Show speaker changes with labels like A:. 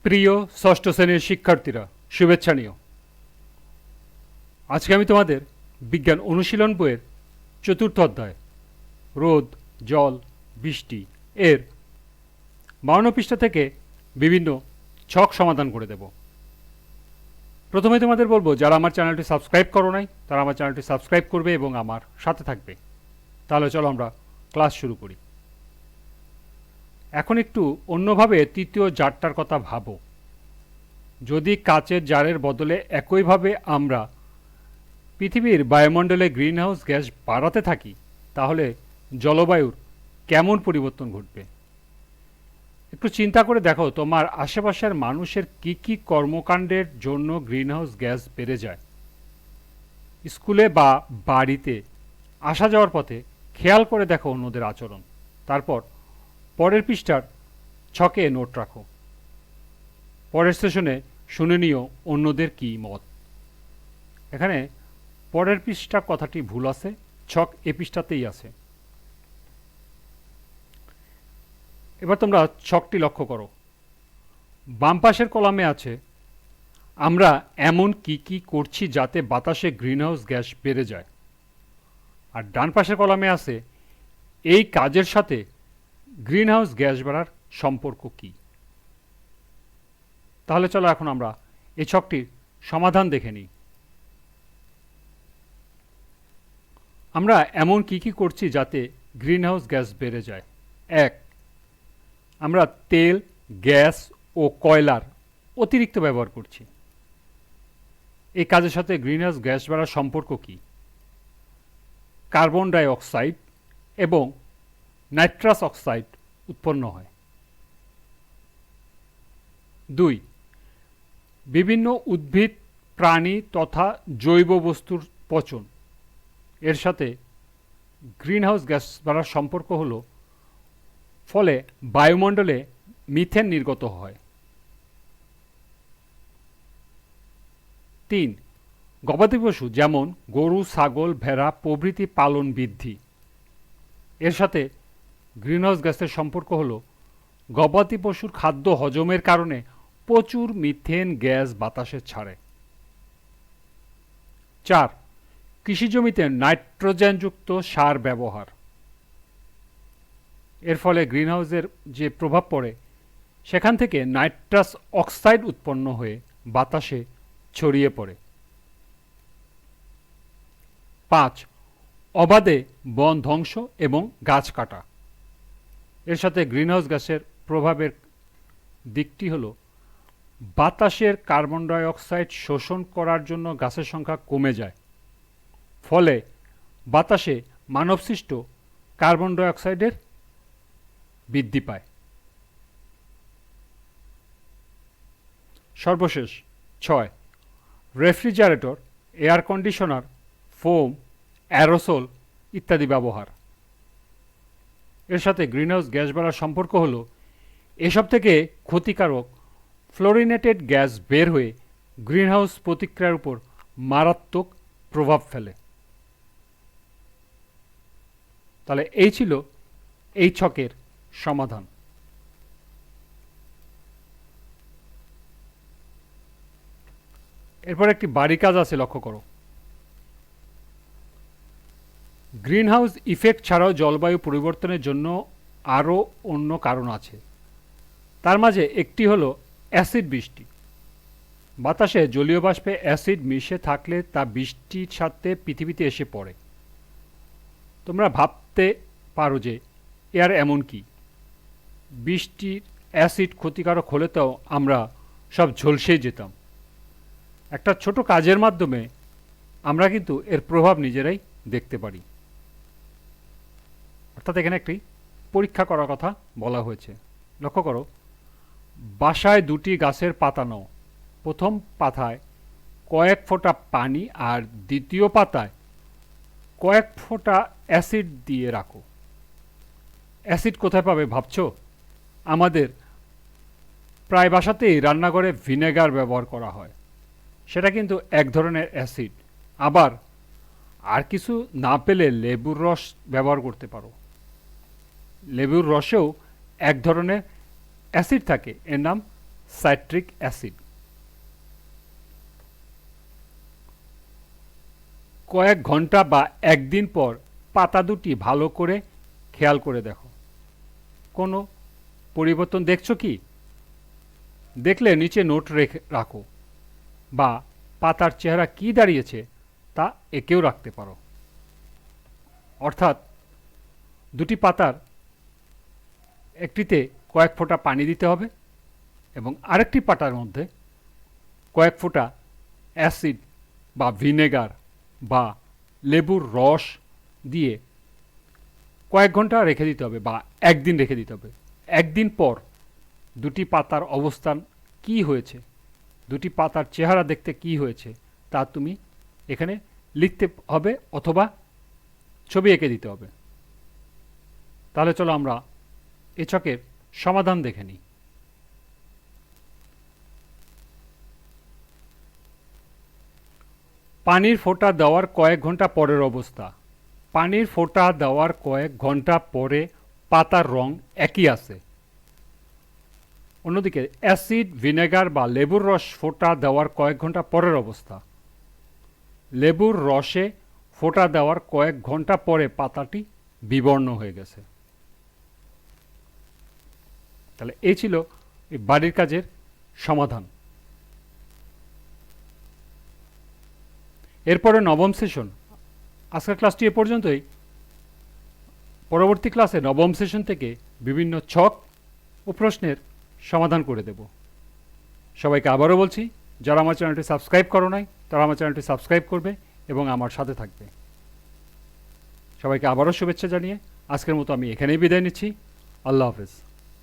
A: প্রিয় ষষ্ঠ শ্রেণীর শিক্ষার্থীরা, শুভেচ্ছা নিও। আজকে আমি তোমাদের বিজ্ঞান অনুশীলন বইয়ের চতুর্থ অধ্যায় রোদ, জল, বৃষ্টি এর 52 পৃষ্ঠা থেকে বিভিন্ন ছক সমাধান করে দেব। প্রথমে তোমাদের বলবো, যারা আমার চ্যানেলটি সাবস্ক্রাইব করো নাই তারা আমার চ্যানেলটি সাবস্ক্রাইব করবে এবং আমার সাথে থাকবে। তাহলে চলো আমরা ক্লাস শুরু করি। এখন একটু অন্যভাবে তৃতীয় জারটার কথা ভাবো। যদি কাচের জারের বদলে একইভাবে আমরা পৃথিবীর বায়ুমণ্ডলে গ্রিনহাউস গ্যাস বাড়াতে থাকি, তাহলে জলবায়ুর কেমন পরিবর্তন ঘটবে? একটু চিন্তা করে দেখো, তোমার আশেপাশের মানুষের কি কি কর্মকাণ্ডের জন্য গ্রিনহাউস গ্যাস বেড়ে যায়। স্কুলে বা বাড়িতে আসা যাওয়ার পথে খেয়াল করে দেখো অন্যদের আচরণ। তারপর পরের পৃষ্ঠার ছকে নোট রাখো। পরের সেশনে শুনে নিও অন্যদের কি মত। এখানে পরের পৃষ্ঠা কথাটি ভুল আছে, ছক এ পৃষ্ঠাতেই আছে। এবার তোমরা ছকটি লক্ষ্য করো। বাম পাশের কলামে আছে আমরা এমন কি কি করছি যাতে বাতাসে গ্রিনহাউস গ্যাস বেড়ে যায়, আর ডান পাশের কলামে আছে এই কাজের সাথে গ্রিনহাউস গ্যাস বাড়ার সম্পর্ক কি। তাহলে চলো এখন আমরা এই ছকটির সমাধান দেখে নিই। আমরা এমন কি কি করছি যাতে গ্রিনহাউস গ্যাস বেড়ে যায়। 1. আমরা তেল, গ্যাস ও কয়লার অতিরিক্ত ব্যবহার করছি। এই কাজের সাথে গ্রিনহাউস গ্যাস বাড়ার সম্পর্ক কি? কার্বন ডাই অক্সাইড এবং নাইট্রাস অক্সাইড উৎপন্ন হয়। 2. বিভিন্ন উদ্ভিদ, প্রাণী তথা জৈব বস্তুর পচন, এর সাথে গ্রিনহাউস গ্যাস বাড়ার সম্পর্ক হল ফলে বায়ুমণ্ডলে মিথেন নির্গত হয়। 3. গবাদি পশু যেমন গরু, ছাগল, ভেড়া প্রভৃতি পালন বৃদ্ধি, এর সাথে গ্রিনহাউস গ্যাসের সম্পর্ক হল গবাদি পশুর খাদ্য হজমের কারণে প্রচুর মিথেন গ্যাস বাতাসে ছাড়ে। 4. কৃষিজমিতে নাইট্রোজেনযুক্ত সার ব্যবহার, এর ফলে গ্রিনহাউসের যে প্রভাব পড়ে সেখান থেকে নাইট্রাস অক্সাইড উৎপন্ন হয়ে বাতাসে ছড়িয়ে পড়ে। 5. অবাধে বন ধ্বংস এবং গাছ কাটা, এর সাথে গ্রিনহাউস গ্যাসের প্রভাবের দিকটি হল বাতাসের কার্বন ডাই অক্সাইড শোষণ করার জন্য গাছের সংখ্যা কমে যায়, ফলে বাতাসে মানবসৃষ্ট কার্বন ডাই অক্সাইডের বৃদ্ধি পায়। সর্বশেষ 6. Refrigerator, air conditioner, foam, aerosol ইত্যাদি ব্যবহার, এর সাথে গ্রিনহাউস গ্যাস বাড়ার সম্পর্ক হল এসব থেকে ক্ষতিকারক ফ্লোরিনেটেড গ্যাস বের হয়ে গ্রিনহাউস প্রতিক্রিয়ার উপর মারাত্মক প্রভাব ফেলে। তাহলে এই ছিল এই ছকের সমাধান। এরপর একটি বাড়ি কাজ আছে, লক্ষ্য করো। গ্রিনহাউস ইফেক্ট ছাড়াও জলবায়ু পরিবর্তনের জন্য আরও অন্য কারণ আছে। তার মাঝে একটি হলো অ্যাসিড বৃষ্টি। বাতাসে জলীয় বাষ্পে অ্যাসিড মিশে থাকলে তা বৃষ্টির সাথে পৃথিবীতে এসে পড়ে। তোমরা ভাবতে পারো যে এর এমন কি, বৃষ্টির অ্যাসিড ক্ষতিকারক হলে তো আমরা সব ঝলসেই যেতাম। একটা ছোট কাজের মাধ্যমে আমরা কিন্তু এর প্রভাব নিজেরাই দেখতে পারি। অর্থাৎ এখানে একটি পরীক্ষা করার কথা বলা হয়েছে। লক্ষ্য করো, বাসায় দুটি গাছের পাতা নাও। প্রথম পাতায় কয়েক ফোঁটা পানি আর দ্বিতীয় পাতায় কয়েক ফোঁটা অ্যাসিড দিয়ে রাখো। অ্যাসিড কোথায় পাবে ভাবছো? আমাদের প্রায় বাসাতেই রান্নাঘরে ভিনেগার ব্যবহার করা হয়, সেটা কিন্তু এক ধরনের অ্যাসিড। আবার আর কিছু না পেলে লেবুর রস ব্যবহার করতে পারো। লেবুর রসেও এক ধরনের অ্যাসিড থাকে, এর নাম সাইট্রিক অ্যাসিড। কয়েক ঘন্টা বা একদিন পর পাতা দুটি ভালো করে খেয়াল করে দেখো, কোনো পরিবর্তন দেখছো কি? দেখলে নিচে নোট রাখো, বা পাতার চেহারা কি দাঁড়িয়েছে তা এঁকেও রাখতে পারো। অর্থাৎ দুটি পাতার একটিতে কয়েক ফোঁটা পানি দিতে হবে এবং আরেকটি পাতার মধ্যে কয়েক ফোঁটা অ্যাসিড বা ভিনেগার বা লেবুর রস দিয়ে কয়েক ঘন্টা রেখে দিতে হবে বা একদিন রেখে দিতে হবে। একদিন পর দুটি পাতার অবস্থান কি হয়েছে, দুটি পাতার চেহারা দেখতে কি হয়েছে তা তুমি এখানে লিখতে হবে অথবা ছবি এঁকে দিতে হবে। তাহলে চলো আমরা এ ছকের সমাধান দেখে নিই। পানির ফোঁটা দেওয়ার কয়েক ঘন্টা পরের অবস্থা। পানির ফোঁটা দেওয়ার কয়েক ঘন্টা পরে পাতার রং একই আছে। অন্যদিকে অ্যাসিড, ভিনেগার বা লেবুর রস ফোঁটা দেওয়ার কয়েক ঘন্টা পরের অবস্থা। লেবুর রসে ফোঁটা দেওয়ার কয়েক ঘন্টা পরে পাতাটি বিবর্ণ হয়ে গেছে। তাহলে এই ছিল এই বাড়ির কাজের সমাধান। এরপরে নবম সেশন। আজকের ক্লাসটি এ পর্যন্তই। পরবর্তী ক্লাসে নবম সেশন থেকে বিভিন্ন ছক ও প্রশ্নের সমাধান করে দেব। সবাইকে আবারও বলছি, যারা আমার চ্যানেলটি সাবস্ক্রাইব করো নাই তারা আমার চ্যানেলটি সাবস্ক্রাইব করবে এবং আমার সাথে থাকবে। সবাইকে আবারও শুভেচ্ছা জানিয়ে আজকের মতো আমি এখানেই বিদায় নিচ্ছি। আল্লাহ হাফেজ।